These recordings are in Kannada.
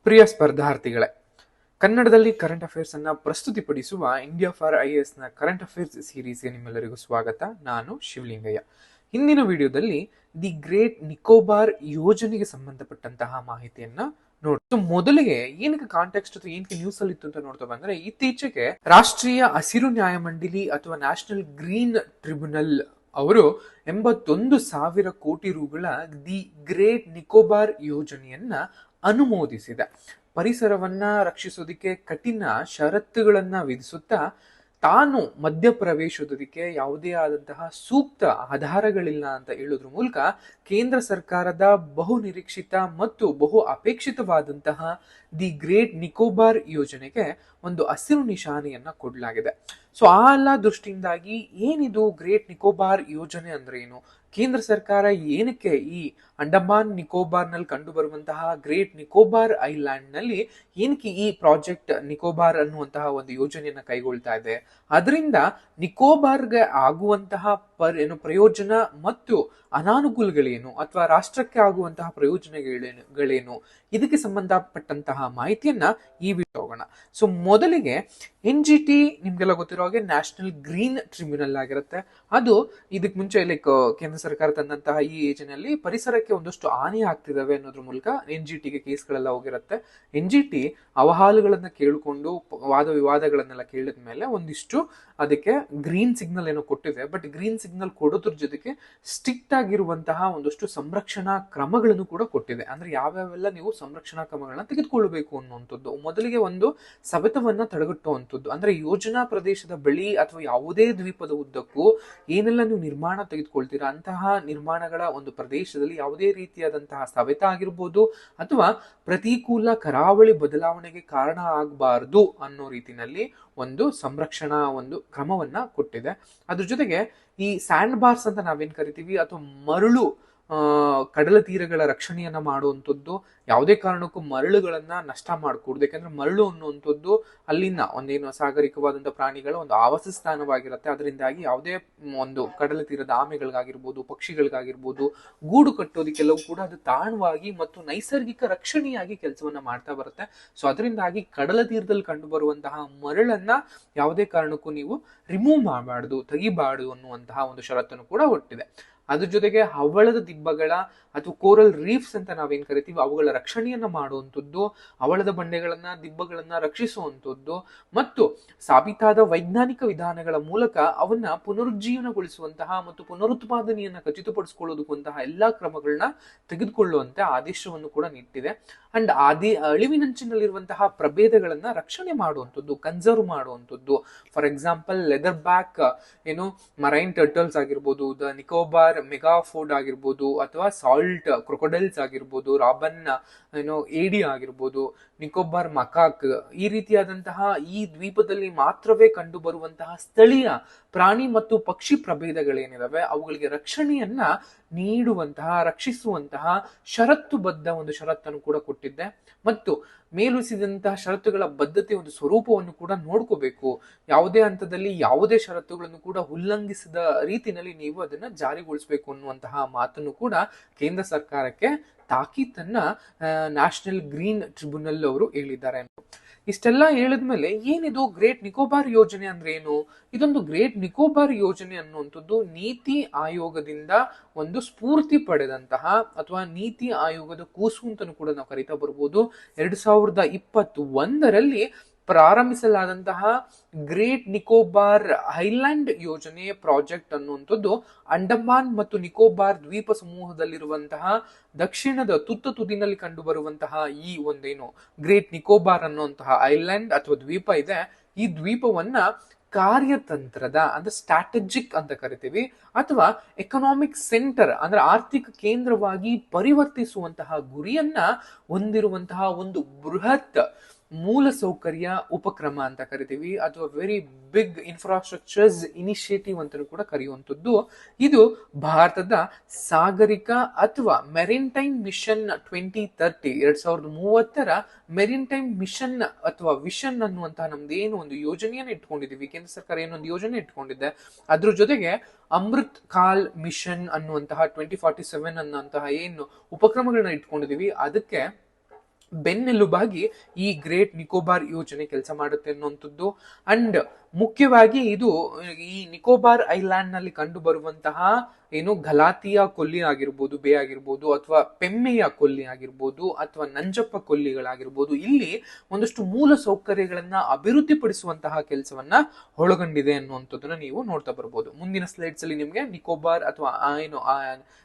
ಪ್ರಿಯ ಸ್ಪರ್ಧಾರ್ಥಿಗಳೇ, ಕನ್ನಡದಲ್ಲಿ ಕರೆಂಟ್ ಅಫೇರ್ಸ್ ಅನ್ನ ಪ್ರಸ್ತುತಿಪಡಿಸುವ ಇಂಡಿಯಾ ಫಾರ್ ಐಎಎಸ್ ನ ಕರೆಂಟ್ ಅಫೇರ್ಸ್ ಸೀರೀಸ್ಗೆ ನಿಮ್ಮೆಲ್ಲರಿಗೂ ಸ್ವಾಗತ. ನಾನು ಶಿವಲಿಂಗಯ್ಯ. ಹಿಂದಿನ ವಿಡಿಯೋದಲ್ಲಿ ದಿ ಗ್ರೇಟ್ ನಿಕೋಬಾರ್ ಯೋಜನೆಗೆ ಸಂಬಂಧಪಟ್ಟಂತಹ ಮಾಹಿತಿಯನ್ನ ನೋಡ್ತು. ಮೊದಲಿಗೆ ಏನಕ್ಕೆ ಕಾಂಟೆಕ್ಸ್ಟ್ ಅಥವಾ ಏನಕ್ಕೆ ನ್ಯೂಸ್ ಅಲ್ಲಿ ಇತ್ತು ಅಂತ ನೋಡ್ತಾ ಬಂದ್ರೆ, ಇತ್ತೀಚೆಗೆ ರಾಷ್ಟ್ರೀಯ ಹಸಿರು ನ್ಯಾಯಮಂಡಳಿ ಅಥವಾ ನ್ಯಾಷನಲ್ ಗ್ರೀನ್ ಟ್ರಿಬ್ಯುನಲ್ ಅವರು 81,000 ಕೋಟಿ ರೂಗಳ ದಿ ಗ್ರೇಟ್ ನಿಕೋಬಾರ್ ಯೋಜನೆಯನ್ನ ಅನುಮೋದಿಸಿದೆ. ಪರಿಸರವನ್ನ ರಕ್ಷಿಸೋದಕ್ಕೆ ಕಠಿಣ ಷರತ್ತುಗಳನ್ನ ವಿಧಿಸುತ್ತಾ ತಾನು ಮಧ್ಯಪ್ರವೇಶಿಸೋದಕ್ಕೆ ಯಾವುದೇ ಆದಂತಹ ಸೂಕ್ತ ಆಧಾರಗಳಿಲ್ಲ ಅಂತ ಹೇಳೋದ್ರ ಮೂಲಕ ಕೇಂದ್ರ ಸರ್ಕಾರದ ಬಹು ನಿರೀಕ್ಷಿತ ಮತ್ತು ಬಹು ಅಪೇಕ್ಷಿತವಾದಂತಹ ದಿ ಗ್ರೇಟ್ ನಿಕೋಬಾರ್ ಯೋಜನೆಗೆ ಒಂದು ಹಸಿರು ನಿಶಾನೆಯನ್ನ ಕೊಡಲಾಗಿದೆ. ಸೊ ಆ ಎಲ್ಲ ದೃಷ್ಟಿಯಿಂದಾಗಿ ಏನಿದು ಗ್ರೇಟ್ ನಿಕೋಬಾರ್ ಯೋಜನೆ ಅಂದ್ರೆ ಏನು, ಕೇಂದ್ರ ಸರ್ಕಾರ ಏನಕ್ಕೆ ಈ ಅಂಡಮಾನ್ ನಿಕೋಬಾರ್ ನಲ್ಲಿ ಕಂಡು ಬರುವಂತಹ ಗ್ರೇಟ್ ನಿಕೋಬಾರ್ ಐಲ್ಯಾಂಡ್ ನಲ್ಲಿ ಏನಕ್ಕೆ ಈ ಪ್ರಾಜೆಕ್ಟ್ ನಿಕೋಬಾರ್ ಅನ್ನುವಂತಹ ಒಂದು ಯೋಜನೆಯನ್ನ ಕೈಗೊಳ್ತಾ ಇದೆ, ಅದರಿಂದ ನಿಕೋಬಾರ್ಗೆ ಆಗುವಂತಹ ಪ್ರಯೋಜನ ಮತ್ತು ಅನಾನುಕೂಲಗಳೇನು ಅಥವಾ ರಾಷ್ಟ್ರಕ್ಕೆ ಆಗುವಂತಹ ಪ್ರಯೋಜನಗಳೇನು, ಇದಕ್ಕೆ ಸಂಬಂಧಪಟ್ಟಂತಹ ಮಾಹಿತಿಯನ್ನ ಈ ವಿಡಿಯೋ ಹೋಗೋಣ. ಸೊ ಮೊದಲಿಗೆ NGT ನಿಮ್ಗೆಲ್ಲ ಗೊತ್ತಿರೋ ಹಾಗೆ ನ್ಯಾಷನಲ್ ಗ್ರೀನ್ ಟ್ರಿಬ್ಯುನಲ್ ಆಗಿರುತ್ತೆ. ಅದು ಇದಕ್ ಮುಂಚೆ ಕೇಂದ್ರ ಸರ್ಕಾರ ತಂದಂತಹ ಈ ಯೋಜನೆಯಲ್ಲಿ ಪರಿಸರಕ್ಕೆ ಒಂದಷ್ಟು ಹಾನಿ ಆಗ್ತಿದಾವೆ ಅನ್ನೋದ್ರ ಮೂಲಕ NGTಗೆ ಕೇಸ್ಗಳೆಲ್ಲ ಹೋಗಿರುತ್ತೆ. NGT ಅಹವಾಲುಗಳನ್ನ ಕೇಳಿಕೊಂಡು ವಾದ ವಿವಾದಗಳನ್ನೆಲ್ಲ ಕೇಳಿದ ಮೇಲೆ ಒಂದಿಷ್ಟು ಅದಕ್ಕೆ ಗ್ರೀನ್ ಸಿಗ್ನಲ್ ಏನೋ ಕೊಟ್ಟಿದೆ. ಬಟ್ ಗ್ರೀನ್ ಸಿಗ್ನಲ್ ಕೊಡೋದ್ರ ಜೊತೆಗೆ ಸ್ಟ್ರಿಕ್ಟ್ ಆಗಿರುವಂತಹ ಒಂದಷ್ಟು ಸಂರಕ್ಷಣಾ ಕ್ರಮಗಳನ್ನು ಕೂಡ ಕೊಟ್ಟಿದೆ. ಅಂದ್ರೆ ಯಾವ್ಯಾವೆಲ್ಲ ನೀವು ಸಂರಕ್ಷಣಾ ಕ್ರಮಗಳನ್ನ ತೆಗೆದುಕೊಳ್ಳಬೇಕು ಅನ್ನುವಂಥದ್ದು. ಮೊದಲಿಗೆ ಒಂದು ಸವೆತವನ್ನ ತಡೆಗಟ್ಟುವಂಥದ್ದು, ಅಂದ್ರೆ ಯೋಜನಾ ಪ್ರದೇಶದ ಬಳಿ ಅಥವಾ ಯಾವುದೇ ದ್ವೀಪದ ಉದ್ದಕ್ಕೂ ಏನೆಲ್ಲ ನೀವು ನಿರ್ಮಾಣ ತೆಗೆದುಕೊಳ್ತೀರಾ ಅಂತಹ ನಿರ್ಮಾಣಗಳ ಒಂದು ಪ್ರದೇಶದಲ್ಲಿ ಯಾವುದೇ ರೀತಿಯಾದಂತಹ ಸವೆತ ಆಗಿರ್ಬೋದು ಅಥವಾ ಪ್ರತಿಕೂಲ ಕರಾವಳಿ ಬದಲಾವಣೆಗೆ ಕಾರಣ ಆಗಬಾರದು ಅನ್ನೋ ರೀತಿನಲ್ಲಿ ಒಂದು ಸಂರಕ್ಷಣಾ ಒಂದು ಕ್ರಮವನ್ನ ಕೊಟ್ಟಿದೆ. ಅದ್ರ ಜೊತೆಗೆ ಈ ಸ್ಯಾಂಡ್ ಬಾರ್ಸ್ ಅಂತ ನಾವೇನ್ ಕರಿತೀವಿ ಅಥವಾ ಮರಳು ಕಡಲ ತೀರಗಳ ರಕ್ಷಣೆಯನ್ನ ಮಾಡುವಂಥದ್ದು, ಯಾವುದೇ ಕಾರಣಕ್ಕೂ ಮರಳುಗಳನ್ನ ನಷ್ಟ ಮಾಡಕೂಡದು. ಯಾಕಂದ್ರೆ ಮರಳು ಅನ್ನುವಂಥದ್ದು ಅಲ್ಲಿನ ಒಂದೇನು ಸಾಗರಿಕವಾದಂತಹ ಪ್ರಾಣಿಗಳ ಒಂದು ಆವಾಸ ಸ್ಥಾನವಾಗಿರುತ್ತೆ. ಅದರಿಂದಾಗಿ ಯಾವುದೇ ಒಂದು ಕಡಲ ತೀರದ ಆಮೆಗಳಿಗಾಗಿರ್ಬೋದು, ಪಕ್ಷಿಗಳಿಗಾಗಿರ್ಬೋದು ಗೂಡು ಕಟ್ಟೋದಕ್ಕೆಲ್ಲವೂ ಕೂಡ ಅದು ತಾಣವಾಗಿ ಮತ್ತು ನೈಸರ್ಗಿಕ ರಕ್ಷಣೆಯಾಗಿ ಕೆಲಸವನ್ನ ಮಾಡ್ತಾ ಬರುತ್ತೆ. ಸೊ ಅದರಿಂದಾಗಿ ಕಡಲ ತೀರದಲ್ಲಿ ಕಂಡು ಬರುವಂತಹ ಮರಳನ್ನ ಯಾವುದೇ ಕಾರಣಕ್ಕೂ ನೀವು ರಿಮೂವ್ ಮಾಡಬಾರ್ದು, ತೆಗಿಬಾರ್ದು ಅನ್ನುವಂತಹ ಒಂದು ಷರತ್ತನ್ನು ಕೂಡ ಒಟ್ಟಿದೆ. ಅದ್ರ ಜೊತೆಗೆ ಹವಳದ ದಿಬ್ಬಗಳ ಅಥವಾ ಕೋರಲ್ ರೀಫ್ಸ್ ಅಂತ ನಾವೇನ್ ಕರಿತೀವಿ ಅವುಗಳ ರಕ್ಷಣೆಯನ್ನ ಮಾಡುವಂಥದ್ದು, ಹವಳದ ಬಂಡೆಗಳನ್ನ ದಿಬ್ಬಗಳನ್ನ ರಕ್ಷಿಸುವಂಥದ್ದು ಮತ್ತು ಸಾಬೀತಾದ ವೈಜ್ಞಾನಿಕ ವಿಧಾನಗಳ ಮೂಲಕ ಅವನ್ನ ಪುನರುಜ್ಜೀವನಗೊಳಿಸುವಂತಹ ಮತ್ತು ಪುನರುತ್ಪಾದನೆಯನ್ನ ಖಚಿತಪಡಿಸಿಕೊಳ್ಳುವಂತಹ ಎಲ್ಲಾ ಕ್ರಮಗಳನ್ನ ತೆಗೆದುಕೊಳ್ಳುವಂತೆ ಆದೇಶವನ್ನು ಕೂಡ ನೀಡಿದೆ. ಅಂಡ್ ಅಳಿವಿನಂಚಿನಲ್ಲಿರುವಂತಹ ಪ್ರಭೇದಗಳನ್ನ ರಕ್ಷಣೆ ಮಾಡುವಂಥದ್ದು, ಕನ್ಸರ್ವ್ ಮಾಡುವಂಥದ್ದು. For example leather back marine turtles ಆಗಿರ್ಬೋದು, ದ ನಿಕೋಬಾರ್ ಮೆಗಾಫೋಡ್ ಆಗಿರ್ಬೋದು ಅಥವಾ ಸಾಲ್ಟ್ ಕ್ರೊಕೊಡೈಲ್ಸ್ ಆಗಿರ್ಬೋದು, ರಾಬನ್ ಏಡಿ ಆಗಿರ್ಬೋದು, ನಿಕೋಬಾರ್ ಮಕಾಕ್, ಈ ರೀತಿಯಾದಂತಹ ಈ ದ್ವೀಪದಲ್ಲಿ ಮಾತ್ರವೇ ಕಂಡು ಬರುವಂತಹ ಸ್ಥಳೀಯ ಪ್ರಾಣಿ ಮತ್ತು ಪಕ್ಷಿ ಪ್ರಭೇದಗಳೇನಿದಾವೆ ಅವುಗಳಿಗೆ ರಕ್ಷಣೆಯನ್ನ ನೀಡುವಂತಹ ರಕ್ಷಿಸುವಂತಹ ಷರತ್ತುಬದ್ಧ ಒಂದು ಷರತ್ತನ್ನು ಕೂಡ ಕೊಟ್ಟಿದ್ದೆ. ಮತ್ತು ಮೇಲುಸಿದಂತಹ ಷರತ್ತುಗಳ ಬದ್ಧತೆ ಒಂದು ಸ್ವರೂಪವನ್ನು ಕೂಡ ನೋಡ್ಕೋಬೇಕು. ಯಾವುದೇ ಹಂತದಲ್ಲಿ ಯಾವುದೇ ಷರತ್ತುಗಳನ್ನು ಕೂಡ ಉಲ್ಲಂಘಿಸಿದ ರೀತಿಯಲ್ಲಿ ನೀವು ಅದನ್ನ ಜಾರಿಗೊಳಿಸಬೇಕು ಅನ್ನುವಂತಹ ಮಾತನ್ನು ಕೂಡ ಕೇಂದ್ರ ಸರ್ಕಾರಕ್ಕೆ ತಾಕೀತನ್ನ ನ್ಯಾಷನಲ್ ಗ್ರೀನ್ ಟ್ರಿಬ್ಯುನಲ್ ಅವರು ಹೇಳಿದ್ದಾರೆ. ಇಷ್ಟೆಲ್ಲ ಹೇಳಿದ್ಮೇಲೆ ಏನಿದು ಗ್ರೇಟ್ ನಿಕೋಬಾರ್ ಯೋಜನೆ ಅಂದ್ರೆ ಏನು? ಇದೊಂದು ಗ್ರೇಟ್ ನಿಕೋಬಾರ್ ಯೋಜನೆ ಅನ್ನುವಂಥದ್ದು ನೀತಿ ಆಯೋಗದಿಂದ ಒಂದು ಸ್ಫೂರ್ತಿ ಪಡೆದಂತಹ ಅಥವಾ ನೀತಿ ಆಯೋಗದ ಕೂಸು ಅಂತಲೂ ಕೂಡ ನಾವು ಕರಿತಾ ಬರ್ಬೋದು. 2021ರಲ್ಲಿ ಪ್ರಾರಂಭಿಸಲಾದಂತಹ ಗ್ರೇಟ್ ನಿಕೋಬಾರ್ ಐಲ್ಯಾಂಡ್ ಯೋಜನೆ ಪ್ರಾಜೆಕ್ಟ್ ಅನ್ನುವಂಥದ್ದು ಅಂಡಮಾನ್ ಮತ್ತು ನಿಕೋಬಾರ್ ದ್ವೀಪ ಸಮೂಹದಲ್ಲಿರುವಂತಹ ದಕ್ಷಿಣದ ತುದಿನಲ್ಲಿ ಕಂಡು ಬರುವಂತಹ ಈ ಒಂದೇನು ಗ್ರೇಟ್ ನಿಕೋಬಾರ್ ಅನ್ನುವಂತಹ ಐಲ್ಯಾಂಡ್ ಅಥವಾ ದ್ವೀಪ ಇದೆ, ಈ ದ್ವೀಪವನ್ನ ಕಾರ್ಯತಂತ್ರದ ಅಂದ್ರೆ ಸ್ಟ್ರಾಟಜಿಕ್ ಅಂತ ಕರಿತೀವಿ ಅಥವಾ ಎಕನಾಮಿಕ್ ಸೆಂಟರ್ ಅಂದ್ರೆ ಆರ್ಥಿಕ ಕೇಂದ್ರವಾಗಿ ಪರಿವರ್ತಿಸುವಂತಹ ಗುರಿಯನ್ನ ಹೊಂದಿರುವಂತಹ ಒಂದು ಬೃಹತ್ ಮೂಲಸೌಕರ್ಯ ಉಪಕ್ರಮ ಅಂತ ಕರಿತೀವಿ ಅಥವಾ ವೆರಿ ಬಿಗ್ ಇನ್ಫ್ರಾಸ್ಟ್ರಕ್ಚರ್ಸ್ ಇನಿಷಿಯೇಟಿವ್ ಅಂತ ಕೂಡ ಕರೆಯುವಂಥದ್ದು. ಇದು ಭಾರತದ ಸಾಗರಿಕ ಅಥವಾ ಮೆರಿನ್ಟೈಮ್ ಮಿಷನ್ 2030 2030 ಮೆರಿನ್ಟೈಮ್ ಮಿಷನ್ ಅಥವಾ ವಿಷನ್ ಅನ್ನುವಂತಹ ನಮ್ದು ಏನು ಒಂದು ಯೋಜನೆಯನ್ನು ಇಟ್ಕೊಂಡಿದೀವಿ, ಕೇಂದ್ರ ಸರ್ಕಾರ ಏನೊಂದು ಯೋಜನೆ ಇಟ್ಕೊಂಡಿದೆ, ಅದ್ರ ಜೊತೆಗೆ ಅಮೃತ್ ಕಾಲ್ ಮಿಷನ್ ಅನ್ನುವಂತಹ 2047 ಅನ್ನುವಂತಹ ಏನು ಉಪಕ್ರಮಗಳನ್ನ ಇಟ್ಕೊಂಡಿದೀವಿ ಅದಕ್ಕೆ ಬೆನ್ನೆಲುಬಾಗಿ ಈ ಗ್ರೇಟ್ ನಿಕೋಬಾರ್ ಯೋಜನೆ ಕೆಲಸ ಮಾಡುತ್ತೆ ಅನ್ನುವಂಥದ್ದು. ಅಂಡ್ ಮುಖ್ಯವಾಗಿ ಇದು ಈ ನಿಕೋಬಾರ್ ಐಲ್ಯಾಂಡ್ ನಲ್ಲಿ ಕಂಡು ಬರುವಂತಹ ಏನು ಗಲಾತಿಯ ಕೊಲ್ಲಿ ಆಗಿರ್ಬೋದು, ಬೇ ಆಗಿರ್ಬೋದು, ಅಥವಾ ಪೆಮ್ಮೆಯ ಕೊಲ್ಲಿ ಆಗಿರ್ಬೋದು, ಅಥವಾ ನಂಜಪ್ಪ ಕೊಲ್ಲಿಗಳಾಗಿರ್ಬೋದು, ಇಲ್ಲಿ ಒಂದಷ್ಟು ಮೂಲ ಸೌಕರ್ಯಗಳನ್ನ ಅಭಿವೃದ್ಧಿಪಡಿಸುವಂತಹ ಕೆಲಸವನ್ನ ಒಳಗೊಂಡಿದೆ ಅನ್ನುವಂಥದ್ದನ್ನ ನೀವು ನೋಡ್ತಾ ಬರ್ಬೋದು. ಮುಂದಿನ ಸ್ಲೈಡ್ಸ್ ಅಲ್ಲಿ ನಿಮ್ಗೆ ನಿಕೋಬಾರ್ ಅಥವಾ ಏನು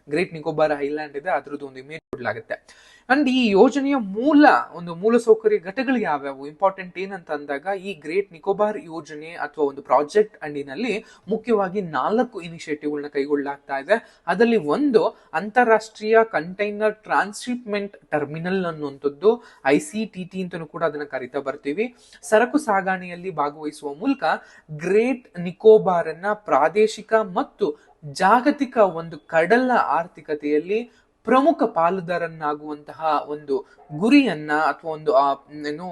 ಗ್ರೇಟ್ ನಿಕೋಬಾರ್ ಐಲ್ಯಾಂಡ್ ಇದೆ ಅದ್ರದ್ದು ಒಂದು ಇಮೇಜ್ ಕೊಡ್ಲಾಗುತ್ತೆ. ಅಂಡ್ ಈ ಯೋಜನೆಯ ಮೂಲ ಸೌಕರ್ಯ ಘಟಕಗಳು ಯಾವ್ಯಾವು, ಇಂಪಾರ್ಟೆಂಟ್ ಏನಂತ ಅಂದಾಗ, ಈ ಗ್ರೇಟ್ ನಿಕೋಬಾರ್ ಯೋಜನೆ ಅಥವಾ ಒಂದು ಪ್ರಾಜೆಕ್ಟ್ ಅಂಡಿನಲ್ಲಿ ಮುಖ್ಯವಾಗಿ 4 ಇನಿಷಿಯೇಟಿವ್ಗಳನ್ನ ಕೈಗೊಳ್ಳಲಾಗ್ತಾ ಇದೆ. ಅದರಲ್ಲಿ ಒಂದು ಅಂತಾರಾಷ್ಟ್ರೀಯ ಕಂಟೈನರ್ ಟ್ರಾನ್ಸ್ಶಿಪ್ಮೆಂಟ್ ಟರ್ಮಿನಲ್ ಅನ್ನುವಂಥದ್ದು, ICTT ಅಂತಲೂ ಕೂಡ ಅದನ್ನ ಕರಿತಾ ಬರ್ತೀವಿ. ಸರಕು ಸಾಗಣೆಯಲ್ಲಿ ಭಾಗವಹಿಸುವ ಮೂಲಕ ಗ್ರೇಟ್ ನಿಕೋಬಾರ್ ಅನ್ನ ಪ್ರಾದೇಶಿಕ ಮತ್ತು ಜಾಗತಿಕ ಒಂದು ಕಡಲ ಆರ್ಥಿಕತೆಯಲ್ಲಿ ಪ್ರಮುಖ ಪಾಲುದಾರನ್ನಾಗುವಂತಹ ಒಂದು ಗುರಿಯನ್ನ ಅಥವಾ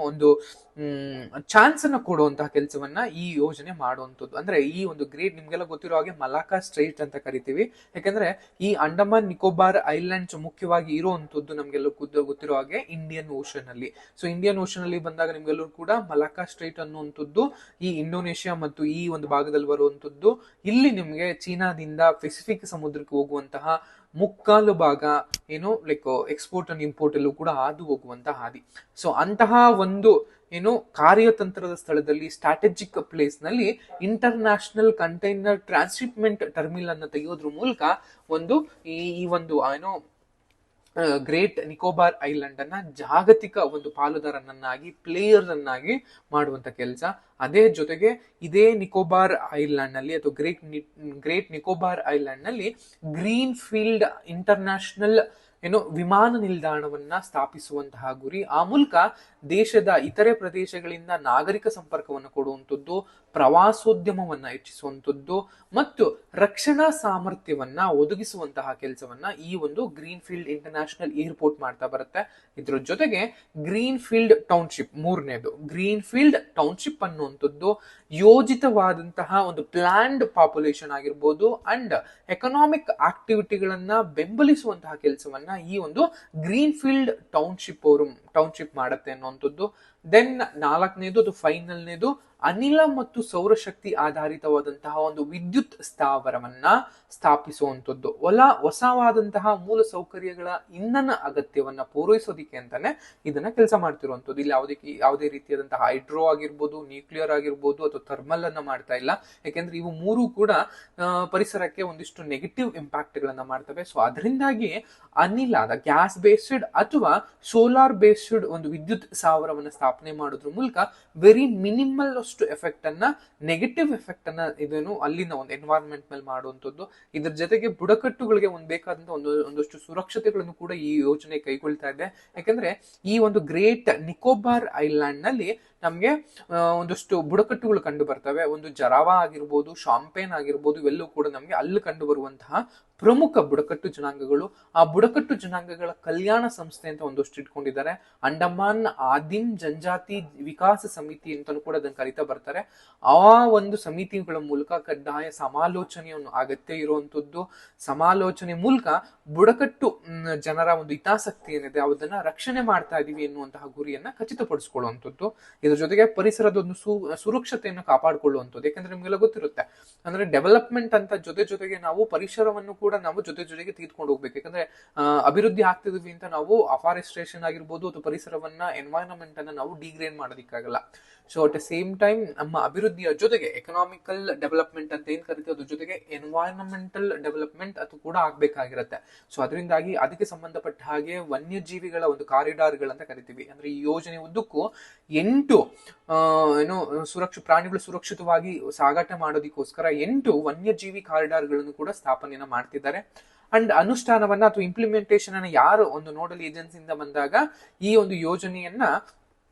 ಒಂದು ಚಾನ್ಸ್ ಅನ್ನ ಕೊಡುವಂತಹ ಕೆಲಸವನ್ನ ಈ ಯೋಜನೆ ಮಾಡುವಂಥದ್ದು. ಅಂದ್ರೆ ಈ ಒಂದು ಗ್ರೇಟ್, ನಿಮ್ಗೆಲ್ಲ ಗೊತ್ತಿರೋ ಹಾಗೆ ಮಲಾಕಾ ಸ್ಟ್ರೈಟ್ ಅಂತ ಕರಿತೀವಿ. ಯಾಕಂದ್ರೆ ಈ ಅಂಡಮಾನ್ ನಿಕೋಬಾರ್ ಐಲ್ಯಾಂಡ್ಸ್ ಮುಖ್ಯವಾಗಿ ಇರುವಂತದ್ದು ನಮ್ಗೆಲ್ಲ ಗೊತ್ತಿರೋ ಹಾಗೆ ಇಂಡಿಯನ್ ಓಷನ್ ಅಲ್ಲಿ. ಸೊ ಇಂಡಿಯನ್ ಓಷನ್ ಅಲ್ಲಿ ಬಂದಾಗ ನಿಮ್ಗೆಲ್ಲರೂ ಕೂಡ ಮಲಾಕಾ ಸ್ಟ್ರೈಟ್ ಅನ್ನುವಂಥದ್ದು ಈ ಇಂಡೋನೇಷ್ಯಾ ಮತ್ತು ಈ ಒಂದು ಭಾಗದಲ್ಲಿ ಬರುವಂತದ್ದು. ಇಲ್ಲಿ ನಿಮ್ಗೆ ಚೀನಾದಿಂದ ಪೆಸಿಫಿಕ್ ಸಮುದ್ರಕ್ಕೆ ಹೋಗುವಂತಹ ಮುಕ್ಕಾಲು ಭಾಗ ಏನು ಲೈಕ್ ಎಕ್ಸ್ಪೋರ್ಟ್ ಅಂಡ್ ಇಂಪೋರ್ಟ್ ಅಲ್ಲೂ ಕೂಡ ಹಾದು ಹೋಗುವಂತಹ ಹಾದಿ. ಸೊ ಅಂತಹ ಒಂದು ಏನು ಕಾರ್ಯತಂತ್ರದ ಸ್ಥಳದಲ್ಲಿ, ಸ್ಟ್ರಾಟಜಿಕ್ ಪ್ಲೇಸ್ ನಲ್ಲಿ ಇಂಟರ್ನ್ಯಾಷನಲ್ ಕಂಟೈನರ್ ಟ್ರಾನ್ಸ್ಶಿಪ್ಮೆಂಟ್ ಟರ್ಮಿನಲ್ ಅನ್ನು ತೆಗೆಯೋದ್ರ ಮೂಲಕ ಈ ಒಂದು ಏನೋ ಗ್ರೇಟ್ ನಿಕೋಬಾರ್ ಐಲ್ಯಾಂಡ್ ಅನ್ನ ಜಾಗತಿಕ ಒಂದು ಪಾಲುದಾರನನ್ನಾಗಿ, ಪ್ಲೇಯರ್ ಅನ್ನಾಗಿ ಮಾಡುವಂತ ಕೆಲಸ. ಅದೇ ಜೊತೆಗೆ ಇದೇ ನಿಕೋಬಾರ್ ಐಲ್ಯಾಂಡ್ ನಲ್ಲಿ ಅಥವಾ ಗ್ರೇಟ್ ನಿಕೋಬಾರ್ ಐಲ್ಯಾಂಡ್ ನಲ್ಲಿ ಗ್ರೀನ್ ಫೀಲ್ಡ್ ಇಂಟರ್ನ್ಯಾಷನಲ್ ವಿಮಾನ ನಿಲ್ದಾಣವನ್ನ ಸ್ಥಾಪಿಸುವಂತಹ ಗುರಿ. ಆ ಮೂಲಕ ದೇಶದ ಇತರೆ ಪ್ರದೇಶಗಳಿಂದ ನಾಗರಿಕ ಸಂಪರ್ಕವನ್ನು ಕೊಡುವಂಥದ್ದು, ಪ್ರವಾಸೋದ್ಯಮವನ್ನ ಹೆಚ್ಚಿಸುವಂಥದ್ದು ಮತ್ತು ರಕ್ಷಣಾ ಸಾಮರ್ಥ್ಯವನ್ನ ಒದಗಿಸುವಂತಹ ಕೆಲಸವನ್ನ ಈ ಒಂದು ಗ್ರೀನ್ ಫೀಲ್ಡ್ ಇಂಟರ್ನ್ಯಾಷನಲ್ ಏರ್ಪೋರ್ಟ್ ಮಾಡ್ತಾ ಬರುತ್ತೆ. ಇದ್ರ ಜೊತೆಗೆ ಗ್ರೀನ್ ಫೀಲ್ಡ್ ಟೌನ್ಶಿಪ್, ಮೂರನೇದು ಗ್ರೀನ್ ಫೀಲ್ಡ್ ಟೌನ್ಶಿಪ್ ಅನ್ನುವಂಥದ್ದು ಯೋಜಿತವಾದಂತಹ ಒಂದು ಪ್ಲಾನ್ಡ್ ಪಾಪ್ಯುಲೇಷನ್ ಆಗಿರ್ಬೋದು ಅಂಡ್ ಎಕನಾಮಿಕ್ ಆಕ್ಟಿವಿಟಿಗಳನ್ನ ಬೆಂಬಲಿಸುವಂತಹ ಕೆಲಸವನ್ನ ಈ ಒಂದು ಗ್ರೀನ್ ಫೀಲ್ಡ್ ಟೌನ್ಶಿಪ್ ಮಾಡುತ್ತೆ ಅನ್ನುವಂಥದ್ದು. ದೆನ್ 4ನೇದು ಅದು ಫೈನಲ್ನೇದು ಅನಿಲ ಮತ್ತು ಸೌರಶಕ್ತಿ ಆಧಾರಿತವಾದಂತಹ ಒಂದು ವಿದ್ಯುತ್ ಸ್ಥಾವರವನ್ನ ಸ್ಥಾಪಿಸುವಂಥದ್ದು. ಹೊಸವಾದಂತಹ ಮೂಲ ಸೌಕರ್ಯಗಳ ಇಂಧನ ಅಗತ್ಯವನ್ನ ಪೂರೈಸೋದಿಕ್ಕೆ ಅಂತಾನೆ ಇದನ್ನ ಕೆಲಸ ಮಾಡ್ತಿರುವಂಥದ್ದು. ಇಲ್ಲಿ ಯಾವುದೇ ರೀತಿಯಾದಂತಹ ಹೈಡ್ರೋ ಆಗಿರ್ಬೋದು, ನ್ಯೂಕ್ಲಿಯರ್ ಆಗಿರ್ಬೋದು ಅಥವಾ ಥರ್ಮಲ್ ಅನ್ನ ಮಾಡ್ತಾ ಇಲ್ಲ. ಯಾಕೆಂದ್ರೆ ಇವು ಮೂರು ಕೂಡ ಪರಿಸರಕ್ಕೆ ಒಂದಿಷ್ಟು ನೆಗೆಟಿವ್ ಇಂಪ್ಯಾಕ್ಟ್ ಗಳನ್ನ ಮಾಡ್ತವೆ. ಸೊ ಅದರಿಂದಾಗಿ ಅನಿಲದ ಗ್ಯಾಸ್ ಬೇಸ್ಡ್ ಅಥವಾ ಸೋಲಾರ್ ಬೇಸ್ಡ್ ಒಂದು ವಿದ್ಯುತ್ ಸ್ಥಾವರವನ್ನ ಸ್ಥಾಪನೆ ಮಾಡೋದ್ರ ಮೂಲಕ ವೆರಿ ಮಿನಿಮಲ್ ಎಫೆಕ್ಟ್ ಅನ್ನ, ನೆಗೆಟಿವ್ ಎಫೆಕ್ಟ್ ಅನ್ನ ಇದೇನು ಅಲ್ಲಿನ ಒಂದು ಎನ್ವೈರನ್ಮೆಂಟ್ ಮೇಲೆ ಮಾಡುವಂಥದ್ದು. ಇದ್ರ ಜೊತೆಗೆ ಬುಡಕಟ್ಟುಗಳಿಗೆ ಬೇಕಾದಂತಹ ಒಂದಷ್ಟು ಸುರಕ್ಷತೆಗಳನ್ನು ಕೂಡ ಈ ಯೋಜನೆ ಕೈಗೊಳ್ತಾ ಇದೆ. ಯಾಕಂದ್ರೆ ಈ ಒಂದು ಗ್ರೇಟ್ ನಿಕೋಬಾರ್ ಐಲ್ಯಾಂಡ್ ನಲ್ಲಿ ನಮ್ಗೆ ಒಂದಷ್ಟು ಬುಡಕಟ್ಟುಗಳು ಕಂಡು ಬರ್ತವೆ. ಒಂದು ಜರಾವಾ ಆಗಿರ್ಬೋದು, ಶಾಂಪೇನ್ ಆಗಿರ್ಬೋದು, ಇವೆಲ್ಲವೂ ಕೂಡ ನಮ್ಗೆ ಅಲ್ಲಿ ಕಂಡು ಬರುವಂತಹ ಪ್ರಮುಖ ಬುಡಕಟ್ಟು ಜನಾಂಗಗಳು. ಆ ಬುಡಕಟ್ಟು ಜನಾಂಗಗಳ ಕಲ್ಯಾಣ ಸಂಸ್ಥೆ ಅಂತ ಒಂದಷ್ಟು ಇಟ್ಕೊಂಡಿದ್ದಾರೆ. ಅಂಡಮಾನ್ ಆದಿಮ್ ಜನಜಾತಿ ವಿಕಾಸ ಸಮಿತಿ ಅಂತಲೂ ಕೂಡ ಅದನ್ನು ಕರಿತಾ ಬರ್ತಾರೆ. ಆ ಒಂದು ಸಮಿತಿಗಳ ಮೂಲಕ ಕಡ್ಡಾಯ ಸಮಾಲೋಚನೆಯನ್ನು ಅಗತ್ಯ ಇರುವಂತದ್ದು. ಸಮಾಲೋಚನೆ ಮೂಲಕ ಬುಡಕಟ್ಟು ಜನರ ಒಂದು ಹಿತಾಸಕ್ತಿ ಏನಿದೆ ಅದನ್ನ ರಕ್ಷಣೆ ಮಾಡ್ತಾ ಇದೀವಿ ಎನ್ನುವಂತಹ ಗುರಿಯನ್ನ ಖಚಿತಪಡಿಸಿಕೊಳ್ಳುವಂಥದ್ದು. ಇದ್ರ ಜೊತೆಗೆ ಪರಿಸರದ ಒಂದು ಸುರಕ್ಷತೆಯನ್ನು ಕಾಪಾಡಿಕೊಳ್ಳುವಂಥದ್ದು. ಯಾಕಂದ್ರೆ ನಿಮ್ಗೆಲ್ಲ ಗೊತ್ತಿರುತ್ತೆ, ಅಂದ್ರೆ ಡೆವಲಪ್ಮೆಂಟ್ ಅಂತ ಜೊತೆಗೆ ನಾವು ಪರಿಸರವನ್ನು ಕೂಡ ನಾವು ಜೊತೆಗೆ ತೆಗೆದುಕೊಂಡು ಹೋಗ್ಬೇಕು. ಯಾಕಂದ್ರೆ ಅಭಿವೃದ್ಧಿ ಆಗ್ತಿದ್ವಿ ಅಂತ ನಾವು ಅಫಾರೆಸ್ಟ್ರೇಷನ್ ಆಗಿರ್ಬೋದು ಅಥವಾ ಪರಿಸರವನ್ನ ಎನ್ವೈರನ್ಮೆಂಟ್ ಅನ್ನ ನಾವು ಡಿಗ್ರೇಡ್ ಮಾಡೋದಿಕ್ಕಾಗಲ್ಲ. So at the same time ನಮ್ಮ ಅಭಿವೃದ್ಧಿಯ ಜೊತೆಗೆ ಎಕನಾಮಿಕಲ್ ಡೆವಲಪ್ಮೆಂಟ್ ಅಂತ ಏನ್ ಕರಿತೀವಿ ಅದ್ರ ಜೊತೆಗೆ ಎನ್ವೈರನ್ಮೆಂಟಲ್ ಡೆವಲಪ್ಮೆಂಟ್ ಅದು ಕೂಡ ಆಗ್ಬೇಕಾಗಿರುತ್ತೆ. ಸೊ ಅದರಿಂದಾಗಿ ಅದಕ್ಕೆ ಸಂಬಂಧಪಟ್ಟ ಹಾಗೆ ವನ್ಯಜೀವಿಗಳ ಒಂದು ಕಾರಿಡಾರ್ಗಳಂತ ಕರಿತೀವಿ. ಅಂದ್ರೆ ಈ ಯೋಜನೆ ಉದ್ದಕ್ಕೂ 8 ಪ್ರಾಣಿಗಳು ಸುರಕ್ಷಿತವಾಗಿ ಸಾಗಾಟ ಮಾಡೋದಕ್ಕೋಸ್ಕರ 8 ವನ್ಯಜೀವಿ ಕಾರಿಡಾರ್ಗಳನ್ನು ಕೂಡ ಸ್ಥಾಪನೆಯನ್ನ ಮಾಡ್ತಿದ್ದಾರೆ. ಅಂಡ್ ಅನುಷ್ಠಾನವನ್ನ ಅಥವಾ ಇಂಪ್ಲಿಮೆಂಟೇಷನ್ ಅನ್ನ ಯಾರು ಒಂದು ನೋಡಲ್ ಏಜೆನ್ಸಿಯಿಂದ ಬಂದಾಗ ಈ ಒಂದು ಯೋಜನೆಯನ್ನ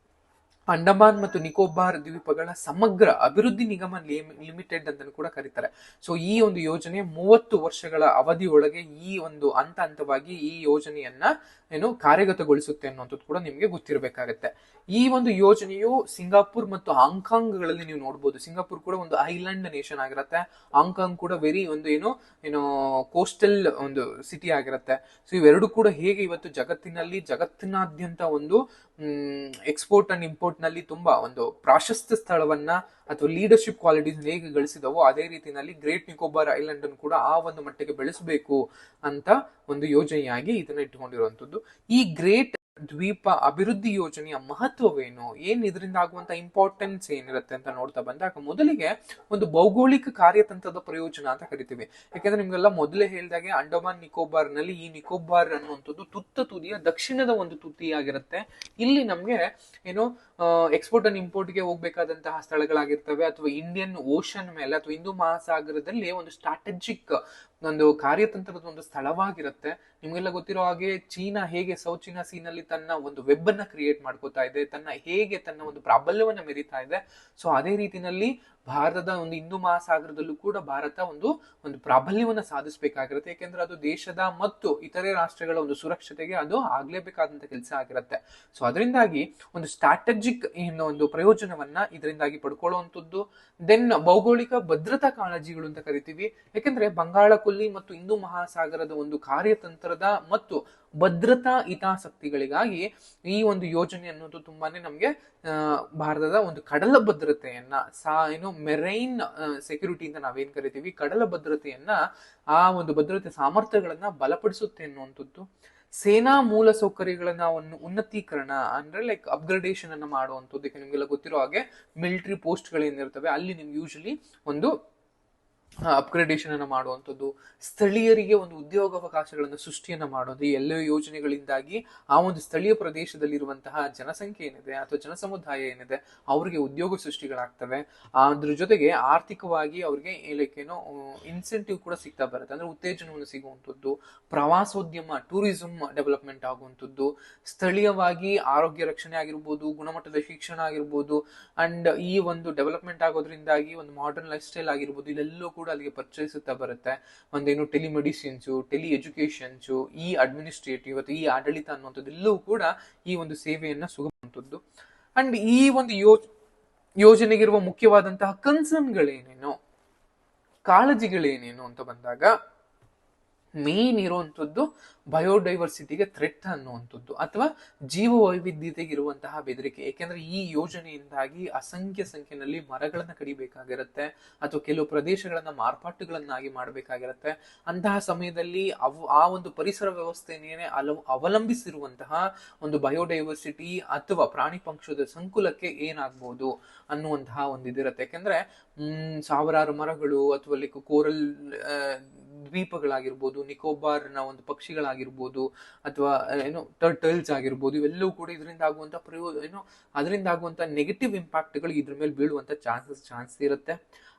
ಅಂಡಮಾನ್ ಮತ್ತು ನಿಕೋಬಾರ್ ದ್ವೀಪಗಳ ಸಮಗ್ರ ಅಭಿವೃದ್ಧಿ ನಿಗಮ ಲಿಮಿಟೆಡ್ ಅಂತ ಕೂಡ ಕರೀತಾರೆ. ಸೊ ಈ ಒಂದು ಯೋಜನೆ 30 ವರ್ಷಗಳ ಅವಧಿಯೊಳಗೆ ಈ ಒಂದು ಹಂತವಾಗಿ ಈ ಯೋಜನೆಯನ್ನ ಕಾರ್ಯಗತಗೊಳಿಸುತ್ತೆ ಅನ್ನುವಂಥದ್ದು ಕೂಡ ನಿಮ್ಗೆ ಗೊತ್ತಿರಬೇಕಾಗತ್ತೆ. ಈ ಒಂದು ಯೋಜನೆಯು ಸಿಂಗಾಪುರ್ ಮತ್ತು ಹಾಂಗ್ಕಾಂಗ್ ಗಳಲ್ಲಿ ನೀವು ನೋಡ್ಬೋದು. ಸಿಂಗಾಪುರ್ ಕೂಡ ಒಂದು ಐಲ್ಯಾಂಡ್ ನೇಷನ್ ಆಗಿರುತ್ತೆ. ಹಾಂಗ್ಕಾಂಗ್ ಕೂಡ ವೆರಿ ಒಂದು ಕೋಸ್ಟಲ್ ಒಂದು ಸಿಟಿ ಆಗಿರುತ್ತೆ. ಸೊ ಇವೆರಡು ಕೂಡ ಹೇಗೆ ಇವತ್ತು ಜಗತ್ತಿನಾದ್ಯಂತ ಒಂದು ಎಕ್ಸ್ಪೋರ್ಟ್ ಅಂಡ್ ಇಂಪೋರ್ಟ್ ನಲ್ಲಿ ತುಂಬಾ ಒಂದು ಪ್ರಾಶಸ್ತ್ಯ ಸ್ಥಳವನ್ನ ಅಥವಾ ಲೀಡರ್ಶಿಪ್ ಕ್ವಾಲಿಟೀಸ್ ಹೇಗೆ ಗಳಿಸಿದವೋ ಅದೇ ರೀತಿಯಲ್ಲಿ ಗ್ರೇಟ್ ನಿಕೋಬಾರ್ ಐಲ್ಯಾಂಡ್ ಅನ್ನು ಕೂಡ ಆ ಒಂದು ಮಟ್ಟಿಗೆ ಬೆಳೆಸಬೇಕು ಅಂತ ಒಂದು ಯೋಜನೆಯಾಗಿ ಇದನ್ನ ಇಟ್ಟುಕೊಂಡಿರುವಂತದ್ದು. ಈ ಗ್ರೇಟ್ ದ್ವೀಪ ಅಭಿವೃದ್ಧಿ ಯೋಜನೆಯ ಮಹತ್ವವೇನು, ಏನ್ ಇದರಿಂದ ಆಗುವಂತ ಇಂಪಾರ್ಟೆನ್ಸ್ ಏನಿರುತ್ತೆ ಅಂತ ನೋಡ್ತಾ ಬಂದಾಗ, ಮೊದಲಿಗೆ ಒಂದು ಭೌಗೋಳಿಕ ಕಾರ್ಯತಂತ್ರದ ಪ್ರಯೋಜನ ಅಂತ ಕರಿತೀವಿ. ಯಾಕಂದ್ರೆ ನಿಮ್ಗೆಲ್ಲ ಮೊದಲೇ ಹೇಳಿದಾಗೆ ಅಂಡಮಾನ್ ನಿಕೋಬಾರ್ ನಲ್ಲಿ ಈ ನಿಕೋಬಾರ್ ಅನ್ನುವಂಥದ್ದು ತುತ್ತ ತುದಿಯ ದಕ್ಷಿಣದ ಒಂದು ತುದಿಯಾಗಿರುತ್ತೆ. ಇಲ್ಲಿ ನಮ್ಗೆ ಏನು ಎಕ್ಸ್ಪೋರ್ಟ್ ಅಂಡ್ ಇಂಪೋರ್ಟ್ ಗೆ ಹೋಗ್ಬೇಕಾದಂತಹ ಸ್ಥಳಗಳಾಗಿರ್ತವೆ, ಅಥವಾ ಇಂಡಿಯನ್ ಓಷನ್ ಮೇಲೆ ಅಥವಾ ಹಿಂದೂ ಮಹಾಸಾಗರದಲ್ಲಿ ಒಂದು ಸ್ಟ್ರಾಟಜಿಕ್ ಒಂದು ಕಾರ್ಯತಂತ್ರದ ಒಂದು ಸ್ಥಳವಾಗಿರುತ್ತೆ. ನಿಮ್ಗೆಲ್ಲ ಗೊತ್ತಿರೋ ಹಾಗೆ ಚೀನಾ ಹೇಗೆ ಸೌತ್ ಚೀನಾ ಸೀ ನಲ್ಲಿ ತನ್ನ ಒಂದು ವೆಬ್ ಅನ್ನ ಕ್ರಿಯೇಟ್ ಮಾಡ್ಕೋತಾ ಇದೆ, ತನ್ನ ಒಂದು ಪ್ರಾಬಲ್ಯವನ್ನ ಮೆರಿತಾ ಇದೆ. ಸೊ ಅದೇ ರೀತಿನಲ್ಲಿ ಭಾರತದ ಒಂದು ಹಿಂದೂ ಮಹಾಸಾಗರದಲ್ಲೂ ಕೂಡ ಭಾರತ ಒಂದು ಪ್ರಾಬಲ್ಯವನ್ನ ಸಾಧಿಸಬೇಕಾಗಿರುತ್ತೆ. ಯಾಕೆಂದ್ರೆ ಅದು ದೇಶದ ಮತ್ತು ಇತರೆ ರಾಷ್ಟ್ರಗಳ ಒಂದು ಸುರಕ್ಷತೆಗೆ ಅದು ಆಗ್ಲೇಬೇಕಾದಂತ ಕೆಲಸ ಆಗಿರುತ್ತೆ. ಸೊ ಅದರಿಂದಾಗಿ ಒಂದು ಸ್ಟ್ರಾಟಜಿಕ್ ಒಂದು ಪ್ರಯೋಜನವನ್ನ ಇದರಿಂದಾಗಿ ಪಡ್ಕೊಳ್ಳುವಂಥದ್ದು. ದೆನ್ ಭೌಗೋಳಿಕ ಭದ್ರತಾ ಕಾಳಜಿಗಳು ಅಂತ ಕರಿತೀವಿ. ಯಾಕೆಂದ್ರೆ ಬಂಗಾಳ ಕೊಲ್ಲಿ ಮತ್ತು ಹಿಂದೂ ಮಹಾಸಾಗರದ ಒಂದು ಕಾರ್ಯತಂತ್ರದ ಮತ್ತು ಭದ್ರತಾ ಹಿತಾಸಕ್ತಿಗಳಿಗಾಗಿ ಈ ಒಂದು ಯೋಜನೆ ಅನ್ನೋದು ತುಂಬಾನೇ ನಮ್ಗೆ ಭಾರತದ ಒಂದು ಕಡಲ ಭದ್ರತೆಯನ್ನ ಮೆರೈನ್ ಸೆಕ್ಯೂರಿಟಿ ಅಂತ ನಾವೇನ್ ಕರಿತೀವಿ, ಕಡಲ ಭದ್ರತೆಯನ್ನ ಆ ಒಂದು ಭದ್ರತೆ ಸಾಮರ್ಥ್ಯಗಳನ್ನ ಬಲಪಡಿಸುತ್ತೆ ಅನ್ನುವಂಥದ್ದು. ಸೇನಾ ಮೂಲ ಸೌಕರ್ಯಗಳನ್ನ ಉನ್ನತೀಕರಣ ಅಂದ್ರೆ ಲೈಕ್ ಅಪ್ಗ್ರೇಡೇಷನ್ ಅನ್ನ ಮಾಡುವಂಥದ್ದು. ನಿಮ್ಗೆಲ್ಲ ಗೊತ್ತಿರೋ ಹಾಗೆ ಮಿಲಿಟರಿ ಪೋಸ್ಟ್ ಗಳೇನಿರ್ತವೆ ಅಲ್ಲಿ ನಿಮ್ಗೆ ಯೂಶಲಿ ಒಂದು ಅಪ್ಗ್ರೇಡೇಷನ್ ಅನ್ನ ಮಾಡುವಂಥದ್ದು, ಸ್ಥಳೀಯರಿಗೆ ಒಂದು ಉದ್ಯೋಗಾವಕಾಶಗಳನ್ನು ಸೃಷ್ಟಿಯನ್ನ ಮಾಡೋದು. ಈ ಎಲ್ಲ ಯೋಜನೆಗಳಿಂದಾಗಿ ಆ ಒಂದು ಸ್ಥಳೀಯ ಪ್ರದೇಶದಲ್ಲಿರುವಂತಹ ಜನಸಂಖ್ಯೆ ಏನಿದೆ ಅಥವಾ ಜನಸಮುದಾಯ ಏನಿದೆ ಅವ್ರಿಗೆ ಉದ್ಯೋಗ ಸೃಷ್ಟಿಗಳಾಗ್ತವೆ. ಅದ್ರ ಜೊತೆಗೆ ಆರ್ಥಿಕವಾಗಿ ಅವ್ರಿಗೆ ಇನ್ಸೆಂಟಿವ್ ಕೂಡ ಸಿಗ್ತಾ ಬರುತ್ತೆ, ಅಂದ್ರೆ ಉತ್ತೇಜನವನ್ನು ಸಿಗುವಂಥದ್ದು. ಪ್ರವಾಸೋದ್ಯಮ ಟೂರಿಸಂ ಡೆವಲಪ್ಮೆಂಟ್ ಆಗುವಂಥದ್ದು, ಸ್ಥಳೀಯವಾಗಿ ಆರೋಗ್ಯ ರಕ್ಷಣೆ ಆಗಿರ್ಬೋದು, ಗುಣಮಟ್ಟದ ಶಿಕ್ಷಣ ಆಗಿರ್ಬೋದು, ಅಂಡ್ ಈ ಒಂದು ಡೆವಲಪ್ಮೆಂಟ್ ಆಗೋದ್ರಿಂದಾಗಿ ಒಂದು ಮಾಡರ್ನ್ ಲೈಫ್ ಸ್ಟೈಲ್ ಆಗಿರ್ಬೋದು, ಇದೆಲ್ಲೂ ಕೂಡ ಅಲ್ಲಿಗೆ ಪರಿಚಯಿಸುತ್ತಾ ಬರುತ್ತೆ. ಒಂದೇನು ಟೆಲಿಮೆಡಿಸಿನ್ಸು, ಟೆಲಿ ಎಜುಕೇಶನ್ಸು, ಈ ಅಡ್ಮಿನಿಸ್ಟ್ರೇಟಿವ್ ಅಥವಾ ಈ ಆಡಳಿತ ಅನ್ನುವಂಥದ್ದು ಎಲ್ಲವೂ ಕೂಡ ಈ ಒಂದು ಸೇವೆಯನ್ನ ಸುಗಮವಂಥದ್ದು. ಅಂಡ್ ಈ ಒಂದು ಯೋಜನೆಗಿರುವ ಮುಖ್ಯವಾದಂತಹ ಕನ್ಸರ್ನ್ಗಳೇನೇನು, ಕಾಳಜಿಗಳೇನೇನು ಅಂತ ಬಂದಾಗ ಮೇನ್ ಇರುವಂತದ್ದು ಬಯೋಡೈವರ್ಸಿಟಿಗೆ ಥ್ರೆಟ್ ಅನ್ನುವಂಥದ್ದು ಅಥವಾ ಜೀವ ವೈವಿಧ್ಯತೆಗೆ ಇರುವಂತಹ ಬೆದರಿಕೆ. ಏಕೆಂದ್ರೆ ಈ ಯೋಜನೆಯಿಂದಾಗಿ ಅಸಂಖ್ಯ ಸಂಖ್ಯೆಯಲ್ಲಿ ಮರಗಳನ್ನ ಕಡಿಬೇಕಾಗಿರುತ್ತೆ ಅಥವಾ ಕೆಲವು ಪ್ರದೇಶಗಳನ್ನ ಮಾರ್ಪಾಟುಗಳನ್ನಾಗಿ ಮಾಡಬೇಕಾಗಿರುತ್ತೆ. ಅಂತಹ ಸಮಯದಲ್ಲಿ ಆ ಒಂದು ಪರಿಸರ ವ್ಯವಸ್ಥೆಯನ್ನೇ ಅವಲಂಬಿಸಿರುವಂತಹ ಒಂದು ಬಯೋಡೈವರ್ಸಿಟಿ ಅಥವಾ ಪ್ರಾಣಿ ಪಕ್ಷದ ಸಂಕುಲಕ್ಕೆ ಏನಾಗ್ಬೋದು ಅನ್ನುವಂತಹ ಒಂದು ಇದಿರುತ್ತೆ. ಯಾಕೆಂದ್ರೆ ಸಾವಿರಾರು ಮರಗಳು ಅಥವಾ ಲೈಕ್ ಕೋರಲ್ ದ್ವೀಪಗಳಾಗಿರ್ಬೋದು, ನಿಕೋಬಾರ್ನ ಒಂದು ಪಕ್ಷಿಗಳಾಗಿರ್ಬೋದು, ಅಥವಾ ಟರ್ಟಲ್ಸ್ ಆಗಿರ್ಬೋದು, ಇವೆಲ್ಲವೂ ಕೂಡ ಇದರಿಂದ ಆಗುವಂತ ಅದರಿಂದ ಆಗುವಂತ ನೆಗೆಟಿವ್ ಇಂಪ್ಯಾಕ್ಟ್ಗಳು ಇದ್ರ ಮೇಲೆ ಬೀಳುವಂತ ಚಾನ್ಸ್ ಇರುತ್ತೆ.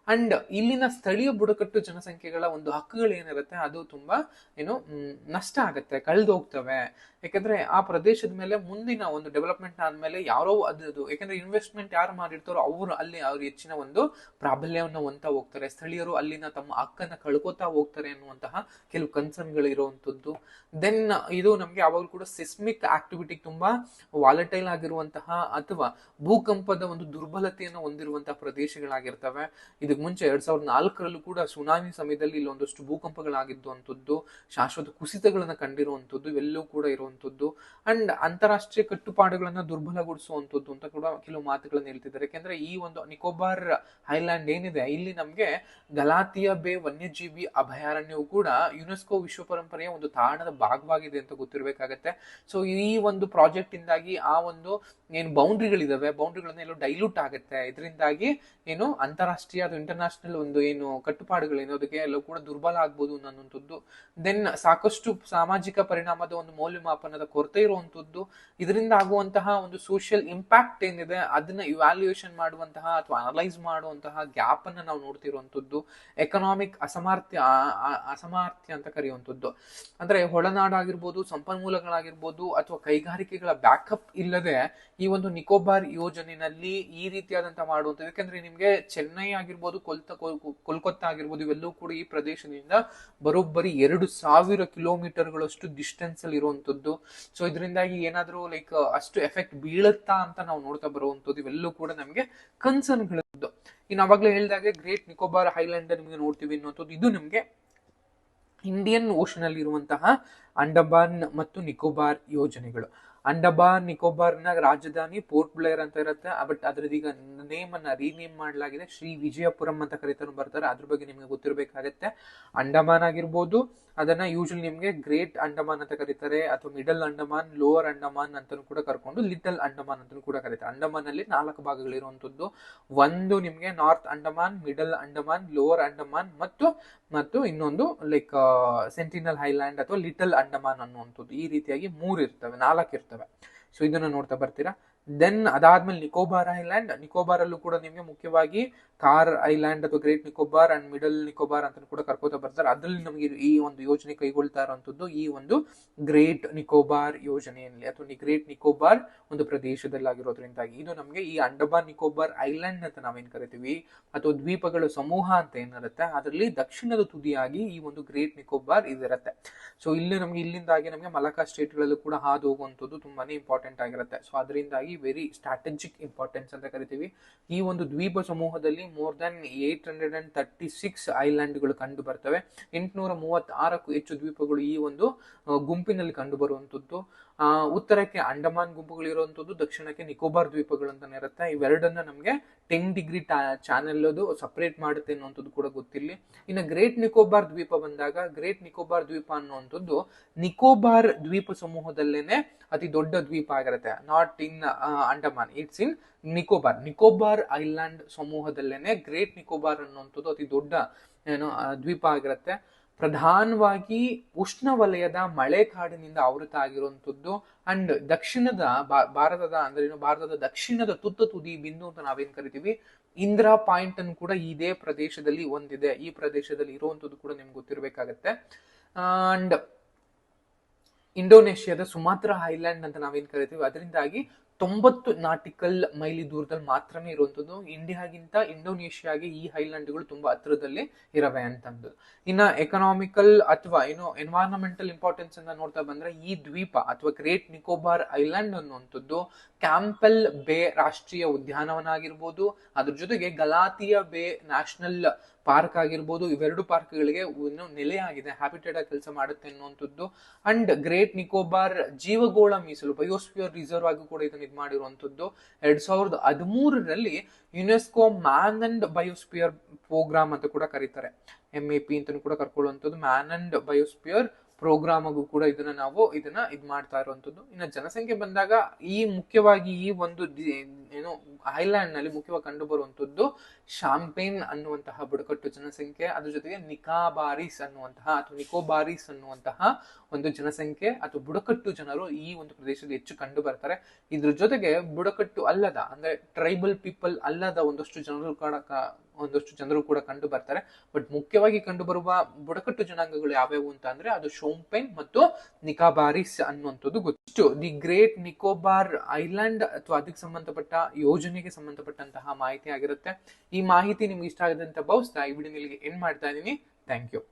ಅಂಡ್ ಇಲ್ಲಿನ ಸ್ಥಳೀಯ ಬುಡಕಟ್ಟು ಜನಸಂಖ್ಯೆಗಳ ಒಂದು ಹಕ್ಕುಗಳು ಏನಿರುತ್ತೆ ಅದು ತುಂಬಾ ನಷ್ಟ ಆಗತ್ತೆ, ಕಳೆದು ಹೋಗ್ತವೆ. ಯಾಕಂದ್ರೆ ಆ ಪ್ರದೇಶದ ಮೇಲೆ ಮುಂದಿನ ಒಂದು ಡೆವಲಪ್ಮೆಂಟ್ ಆದ್ಮೇಲೆ ಯಾರೋ ಅದು ಯಾಕಂದ್ರೆ ಇನ್ವೆಸ್ಟ್ಮೆಂಟ್ ಯಾರು ಮಾಡಿರ್ತಾರೋ ಅವ್ರು ಅವ್ರು ಹೆಚ್ಚಿನ ಒಂದು ಪ್ರಾಬಲ್ಯವನ್ನು ಹೊಂದ್ತಾ ಹೋಗ್ತಾರೆ, ಸ್ಥಳೀಯರು ಅಲ್ಲಿನ ತಮ್ಮ ಹಕ್ಕನ್ನ ಕಳ್ಕೊತಾ ಹೋಗ್ತಾರೆ ಅನ್ನುವಂತಹ ಕೆಲವು ಕನ್ಸರ್ನ್ಗಳು ಇರುವಂತದ್ದು. ದೆನ್ ಇದು ನಮ್ಗೆ ಯಾವಾಗಲೂ ಕೂಡ ಸಿಸ್ಮಿಕ್ ಆಕ್ಟಿವಿಟಿ ತುಂಬಾ ವಾಲಟೈಲ್ ಆಗಿರುವಂತಹ ಅಥವಾ ಭೂಕಂಪದ ಒಂದು ದುರ್ಬಲತೆಯನ್ನು ಹೊಂದಿರುವಂತಹ ಪ್ರದೇಶಗಳಾಗಿರ್ತವೆ. ಇದಕ್ಕೆ ಮುಂಚೆ 2004 ಕೂಡ ಸುನಾಮಿ ಸಮಯದಲ್ಲಿ ಇಲ್ಲೊಂದಷ್ಟು ಭೂಕಂಪಗಳಾಗಿದ್ದು ಅಂತದ್ದು, ಶಾಶ್ವತ ಕುಸಿತಗಳನ್ನ ಕಂಡಿರುವಂತದ್ದು, ಇವೆಲ್ಲವೂ ಕೂಡ ಇರುವಂತದ್ದು. ಅಂಡ್ ಅಂತಾರಾಷ್ಟ್ರೀಯ ಕಟ್ಟುಪಾಡುಗಳನ್ನ ದುರ್ಬಲಗೊಳಿಸುವಂತದ್ದು ಅಂತ ಕೂಡ ಕೆಲವು ಮಾತುಗಳನ್ನ ಹೇಳ್ತಿದ್ದಾರೆ. ಯಾಕೆಂದ್ರೆ ಈ ಒಂದು ನಿಕೋಬಾರ್ ಐಲ್ಯಾಂಡ್ ಏನಿದೆ ಇಲ್ಲಿ ನಮ್ಗೆ ಗಲಾತಿಯಾ ಬೇ ವನ್ಯಜೀವಿ ಅಭಯಾರಣ್ಯವು ಕೂಡ ಯುನೆಸ್ಕೋ ವಿಶ್ವ ಪರಂಪರೆಯ ಒಂದು ತಾಣದ ಭಾಗವಾಗಿದೆ ಅಂತ ಗೊತ್ತಿರಬೇಕಾಗತ್ತೆ. ಸೊ ಈ ಒಂದು ಪ್ರಾಜೆಕ್ಟ್ ಇಂದಾಗಿ ಆ ಒಂದು ಏನು ಬೌಂಡ್ರಿಗಳಿದಾವೆ, ಬೌಂಡ್ರಿಗಳನ್ನ ಎಲ್ಲೋ ಡೈಲ್ಯೂಟ್ ಆಗುತ್ತೆ. ಇದರಿಂದಾಗಿ ಅಂತಾರಾಷ್ಟ್ರೀಯ ಅಥವಾ ಇಂಟರ್ನ್ಯಾಷನಲ್ ಒಂದು ಕಟ್ಟುಪಾಡುಗಳೇನು ಅದಕ್ಕೆ ಎಲ್ಲ ಕೂಡ ದುರ್ಬಲ ಆಗ್ಬೋದು ಅನ್ನುವಂಥದ್ದು. ದೆನ್ ಸಾಕಷ್ಟು ಸಾಮಾಜಿಕ ಪರಿಣಾಮದ ಒಂದು ಮೌಲ್ಯಮಾಪನದ ಕೊರತೆ ಇರುವಂತದ್ದು. ಇದರಿಂದ ಆಗುವಂತಹ ಒಂದು ಸೋಷಿಯಲ್ ಇಂಪ್ಯಾಕ್ಟ್ ಏನಿದೆ ಅದನ್ನ ಇವ್ಯಾಲ್ಯೂಯೇಷನ್ ಮಾಡುವಂತಹ ಅಥವಾ ಅನಲೈಸ್ ಮಾಡುವಂತಹ ಗ್ಯಾಪ್ ಅನ್ನ ನಾವು ನೋಡ್ತಿರುವಂತದ್ದು. ಎಕನಾಮಿಕ್ ಅಸಮರ್ಥ್ಯ ಅಂತ ಕರೆಯುವಂಥದ್ದು. ಅಂದ್ರೆ ಒಳನಾಡಾಗಿರ್ಬೋದು, ಸಂಪನ್ಮೂಲಗಳಾಗಿರ್ಬೋದು ಅಥವಾ ಕೈಗಾರಿಕೆಗಳ ಬ್ಯಾಕಪ್ ಇಲ್ಲದೆ ಈ ಒಂದು ನಿಕೋಬಾರ್ ಯೋಜನೆಯಲ್ಲಿ ಈ ರೀತಿಯಾದಂತಹ ಮಾಡುವಂಥದ್ದು. ಯಾಕಂದ್ರೆ ನಿಮ್ಗೆ ಚೆನ್ನೈ ಆಗಿರ್ಬೋದು, ಕೋಲ್ಕತ್ತಾ ಆಗಿರ್ಬೋದು, ಇವೆಲ್ಲವೂ ಕೂಡ ಈ ಪ್ರದೇಶದಿಂದ ಬರೋಬ್ಬರಿ 2000 ಕಿಲೋಮೀಟರ್ಗಳಷ್ಟು ಡಿಸ್ಟೆನ್ಸ್ ಅಲ್ಲಿ ಇರುವಂತದ್ದು. ಸೊ ಇದರಿಂದಾಗಿ ಏನಾದ್ರೂ ಲೈಕ್ ಅಷ್ಟು ಎಫೆಕ್ಟ್ ಬೀಳುತ್ತಾ ಅಂತ ನಾವು ನೋಡ್ತಾ ಬರುವಂತದ್ದು. ಇವೆಲ್ಲವೂ ಕೂಡ ನಮ್ಗೆ ಕನ್ಸರ್ನ್ಗಳದ್ದು. ಇನ್ನು ಅವಾಗಲೇ ಹೇಳಿದಾಗೆ ಗ್ರೇಟ್ ನಿಕೋಬಾರ್ ಐಲ್ಯಾಂಡ್ ನಿಮ್ಗೆ ನೋಡ್ತೀವಿ ಅನ್ನುವಂಥದ್ದು. ಇದು ನಿಮ್ಗೆ ಇಂಡಿಯನ್ ಓಷನ್ ಅಲ್ಲಿ ಇರುವಂತಹ ಅಂಡಮಾನ್ ಮತ್ತು ನಿಕೋಬಾರ್ ಯೋಜನೆಗಳು. ಅಂಡಮಾನ್ ನಿಕೋಬಾರ್ನ ರಾಜಧಾನಿ ಪೋರ್ಟ್ ಬ್ಲೇರ್ ಅಂತ ಇರುತ್ತೆ. ಬಟ್ ಅದ್ರದೀಗ ನೇಮ್ ಅನ್ನ ರೀನೇಮ್ ಮಾಡಲಾಗಿದೆ, ಶ್ರೀ ವಿಜಯಪುರಂ ಅಂತ ಕರೀತಾನು ಬರ್ತಾರೆ. ಅದ್ರ ಬಗ್ಗೆ ನಿಮ್ಗೆ ಗೊತ್ತಿರಬೇಕಾಗತ್ತೆ. ಅಂಡಮಾನ್ ಆಗಿರ್ಬೋದು, ಅದನ್ನ ಯೂಶಲಿ ನಿಮ್ಗೆ ಗ್ರೇಟ್ ಅಂಡಮಾನ್ ಅಂತ ಕರೀತಾರೆ, ಅಥವಾ ಮಿಡಲ್ ಅಂಡಮಾನ್, ಲೋವರ್ ಅಂಡಮಾನ್ ಅಂತಾನು ಕೂಡ ಕರ್ಕೊಂಡು ಲಿಟಲ್ ಅಂಡಮಾನ್ ಅಂತಾನು ಕೂಡ ಕರೀತಾರೆ. ಅಂಡಮಾನ್ ಅಲ್ಲಿ 4 ಭಾಗಗಳಿರುವಂತದ್ದು. ಒಂದು ನಿಮ್ಗೆ north Andaman, middle Andaman, lower Andaman ಮತ್ತು ಇನ್ನೊಂದು ಲೈಕ್ ಸೆಂಟಿನಲ್ ಹೈಲ್ಯಾಂಡ್ ಅಥವಾ ಲಿಟಲ್ ಅಂಡಮಾನ್ ಅನ್ನುವಂಥದ್ದು. ಈ ರೀತಿಯಾಗಿ 4 ಇರ್ತವೆ. ಸೊ ಇದನ್ನ ನೋಡ್ತಾ ಬರ್ತೀರಾ. ದೆನ್ ಅದಾದ್ಮೇಲೆ ನಿಕೋಬಾರ್ ಐಲ್ಯಾಂಡ್. ನಿಕೋಬಾರ್ ಅಲ್ಲೂ ಕೂಡ ನಿಮ್ಗೆ ಮುಖ್ಯವಾಗಿ ಕಾರ್ ಐಲ್ಯಾಂಡ್ ಅಥವಾ great Nicobar and middle Nicobar ಅಂತ ಕೂಡ ಕರ್ಕೋತಾ ಬರ್ತಾರೆ. ಅದ್ರಲ್ಲಿ ನಮಗೆ ಈ ಒಂದು ಯೋಜನೆ ಕೈಗೊಳ್ತಾ ಇರುವಂತದ್ದು ಈ ಒಂದು ಗ್ರೇಟ್ ನಿಕೋಬಾರ್ ಯೋಜನೆಯಲ್ಲಿ ಅಥವಾ ಗ್ರೇಟ್ ನಿಕೋಬಾರ್ ಒಂದು ಪ್ರದೇಶದಲ್ಲಿ ಆಗಿರೋದ್ರಿಂದಾಗಿ ಇದು ನಮಗೆ ಈ ಅಂಡಮಾನ್ ನಿಕೋಬಾರ್ ಐಲ್ಯಾಂಡ್ ಅಂತ ನಾವೇನ್ ಕರಿತೀವಿ ಅಥವಾ ದ್ವೀಪಗಳ ಸಮೂಹ ಅಂತ ಏನಿರುತ್ತೆ, ಅದರಲ್ಲಿ ದಕ್ಷಿಣದ ತುದಿಯಾಗಿ ಈ ಒಂದು ಗ್ರೇಟ್ ನಿಕೋಬಾರ್ ಇದಿರುತ್ತೆ. ಸೊ ಇಲ್ಲಿ ನಮ್ಗೆ ಇಲ್ಲಿಂದಾಗಿ ನಮಗೆ ಮಲಕಾ ಸ್ಟೇಟ್ ಗಳಲ್ಲೂ ಕೂಡ ಹಾದು ಹೋಗುವಂತದ್ದು ತುಂಬಾನೇ ಇಂಪಾರ್ಟೆಂಟ್ ಆಗಿರುತ್ತೆ. ಸೊ ಅದರಿಂದಾಗಿ ವೆರಿ ಸ್ಟ್ರಾಟಜಿಕ್ ಇಂಪಾರ್ಟೆನ್ಸ್ ಅಂತ ಕರಿತೀವಿ. ಈ ಒಂದು ದ್ವೀಪ ಸಮೂಹದಲ್ಲಿ ಮೋರ್ ದನ್ 836 ಐಲ್ಯಾಂಡ್ಗಳು ಕಂಡು ಬರ್ತವೆ. 836ಕ್ಕೂ ಹೆಚ್ಚು ದ್ವೀಪಗಳು ಈ ಒಂದು ಗುಂಪಿನಲ್ಲಿ ಕಂಡು ಬರುವಂತದ್ದು. ಉತ್ತರಕ್ಕೆ ಅಂಡಮಾನ್ ಗುಂಪುಗಳು ಇರುವಂತದ್ದು, ದಕ್ಷಿಣಕ್ಕೆ ನಿಕೋಬಾರ್ ದ್ವೀಪಗಳು ಅಂತಾನೆ ಇರುತ್ತೆ. ಇವೆರಡನ್ನ ನಮ್ಗೆ 10 ಡಿಗ್ರಿ ಚಾನೆಲ್ ಅದು ಸಪರೇಟ್ ಮಾಡುತ್ತೆ ಅನ್ನುವಂಥದ್ದು ಕೂಡ ಗೊತ್ತಿರಲಿ. ಇನ್ನು ಗ್ರೇಟ್ ನಿಕೋಬಾರ್ ದ್ವೀಪ ಬಂದಾಗ, ಗ್ರೇಟ್ ನಿಕೋಬಾರ್ ದ್ವೀಪ ಅನ್ನುವಂಥದ್ದು ನಿಕೋಬಾರ್ ದ್ವೀಪ ಸಮೂಹದಲ್ಲೇನೆ ಅತಿ ದೊಡ್ಡ ದ್ವೀಪ ಆಗಿರುತ್ತೆ. Not in Andaman, it's in Nicobar island ಸಮೂಹದಲ್ಲೇನೆ ಗ್ರೇಟ್ ನಿಕೋಬಾರ್ ಅನ್ನುವಂಥದ್ದು ಅತಿ ದೊಡ್ಡ ದ್ವೀಪ ಆಗಿರುತ್ತೆ. ಪ್ರಧಾನವಾಗಿ ಉಷ್ಣವಲಯದ ಮಳೆ ಕಾಡಿನಿಂದ ಆವೃತ ಆಗಿರುವಂತದ್ದು. ಅಂಡ್ ದಕ್ಷಿಣದ ಭಾರತದ ದಕ್ಷಿಣದ ತುದಿ ಬಿಂದು ಅಂತ ನಾವೇನ್ ಕರಿತೀವಿ, ಇಂದಿರಾ ಪಾಯಿಂಟ್ ಅನ್ನು ಕೂಡ ಇದೇ ಪ್ರದೇಶದಲ್ಲಿ ಒಂದಿದೆ. ಈ ಪ್ರದೇಶದಲ್ಲಿ ಇರುವಂತದ್ದು ಕೂಡ ನಿಮ್ಗೆ ಗೊತ್ತಿರಬೇಕಾಗತ್ತೆ. ಅಂಡ್ ಇಂಡೋನೇಷ್ಯಾದ ಸುಮಾತ್ರಾ ಐಲ್ಯಾಂಡ್ ಅಂತ ನಾವೇನ್ ಕರಿತೀವಿ, ಅದರಿಂದಾಗಿ 90 ನಾಟಿಕಲ್ ಮೈಲಿ ದೂರದಲ್ಲಿ ಮಾತ್ರನೇ ಇರುವಂತದ್ದು. ಇಂಡಿಯಾಗಿಂತ ಇಂಡೋನೇಷ್ಯಾಗೆ ಈ ಐಲ್ಯಾಂಡ್ಗಳು ತುಂಬಾ ಹತ್ರದಲ್ಲಿ ಇರವೆ ಅಂತಂದು. ಇನ್ನ ಎಕನಾಮಿಕಲ್ ಅಥವಾ ಎನ್ವೈರನ್ಮೆಂಟಲ್ ಇಂಪಾರ್ಟೆನ್ಸ್ ಅಂತ ನೋಡ್ತಾ ಬಂದ್ರೆ, ಈ ದ್ವೀಪ ಅಥವಾ ಗ್ರೇಟ್ ನಿಕೋಬಾರ್ ಐಲ್ಯಾಂಡ್ ಅನ್ನುವಂಥದ್ದು ಕ್ಯಾಂಪೆಲ್ ಬೇ ರಾಷ್ಟ್ರೀಯ ಉದ್ಯಾನವನ ಆಗಿರ್ಬೋದು, ಅದ್ರ ಜೊತೆಗೆ ಗಲಾತಿಯಾ ಬೇ ನ್ಯಾಷನಲ್ ಪಾರ್ಕ್ ಆಗಿರ್ಬೋದು, ಇವೆರಡು ಪಾರ್ಕ್ಗಳಿಗೆ ನೆಲೆಯಾಗಿದೆ, ಹ್ಯಾಬಿಟೇಟ್ ಆಗಿ ಕೆಲಸ ಮಾಡುತ್ತೆ ಅನ್ನುವಂಥದ್ದು. ಅಂಡ್ ಗ್ರೇಟ್ ನಿಕೋಬಾರ್ ಜೀವಗೋಳ ಮೀಸಲು ಬಯೋಸ್ಫಿಯರ್ ರಿಸರ್ವ್ ಆಗಿ ಕೂಡ ಇದನ್ನ ಇದು ಮಾಡಿರುವಂತದ್ದು. 2013ರಲ್ಲಿ UNESCO man and biosphere programme ಅಂತ ಕೂಡ ಕರೀತಾರೆ, MAP ಅಂತ ಕೂಡ ಕರ್ಕೊಳ್ಳುವಂಥದ್ದು. ಮ್ಯಾನ್ ಅಂಡ್ ಬಯೋಸ್ಫಿಯರ್ ಪ್ರೋಗ್ರಾಮ್ ಆಗು ಕೂಡ ಇದನ್ನ ಇದ್ ಮಾಡ್ತಾ ಇರುವಂತದ್ದು. ಇನ್ನು ಜನಸಂಖ್ಯೆ ಬಂದಾಗ ಮುಖ್ಯವಾಗಿ ಈ ಒಂದು ಐಲ್ಯಾಂಡ್ ನಲ್ಲಿ ಮುಖ್ಯವಾಗಿ ಕಂಡು ಬರುವಂತದ್ದು ಶಾಂಪೇನ್ ಅನ್ನುವಂತಹ ಬುಡಕಟ್ಟು ಜನಸಂಖ್ಯೆ, ಅದ್ರ ಜೊತೆಗೆ ನಿಕೋಬಾರೀಸ್ ಅನ್ನುವಂತಹ ಒಂದು ಜನಸಂಖ್ಯೆ ಅಥವಾ ಬುಡಕಟ್ಟು ಜನರು ಈ ಒಂದು ಪ್ರದೇಶದಲ್ಲಿ ಹೆಚ್ಚು ಕಂಡು ಬರ್ತಾರೆ. ಇದ್ರ ಜೊತೆಗೆ ಬುಡಕಟ್ಟು ಅಲ್ಲದ ಅಂದ್ರೆ ಟ್ರೈಬಲ್ ಪೀಪಲ್ ಅಲ್ಲದ ಒಂದಷ್ಟು ಜನರು ಕೂಡ ಕಂಡು ಬರ್ತಾರೆ. ಬಟ್ ಮುಖ್ಯವಾಗಿ ಕಂಡು ಬರುವ ಬುಡಕಟ್ಟು ಜನಾಂಗಗಳು ಯಾವ್ಯಾವು ಅಂತ ಅಂದ್ರೆ ಅದು ಶೋಂಪೇನ್ ಮತ್ತು ನಿಕೋಬಾರೀಸ್ ಅನ್ನುವಂಥದ್ದು ಗೊತ್ತು. ದಿ ಗ್ರೇಟ್ ನಿಕೋಬಾರ್ ಐಲ್ಯಾಂಡ್ ಅಥವಾ ಅದಕ್ಕೆ ಸಂಬಂಧಪಟ್ಟ ಯೋಜನೆಗೆ ಸಂಬಂಧಪಟ್ಟಂತಹ ಮಾಹಿತಿ ಆಗಿರುತ್ತೆ. ಈ ಮಾಹಿತಿ ನಿಮ್ಗೆ ಇಷ್ಟ ಆಗಿದೆ ಅಂತ ಭಾವಿಸ್ತಾ ಈ ವಿಡಿಯೋ ಇಲ್ಲಿಗೆ ಎಂಡ್ ಮಾಡ್ತಾ ಇದ್ದೀನಿ. Thank you.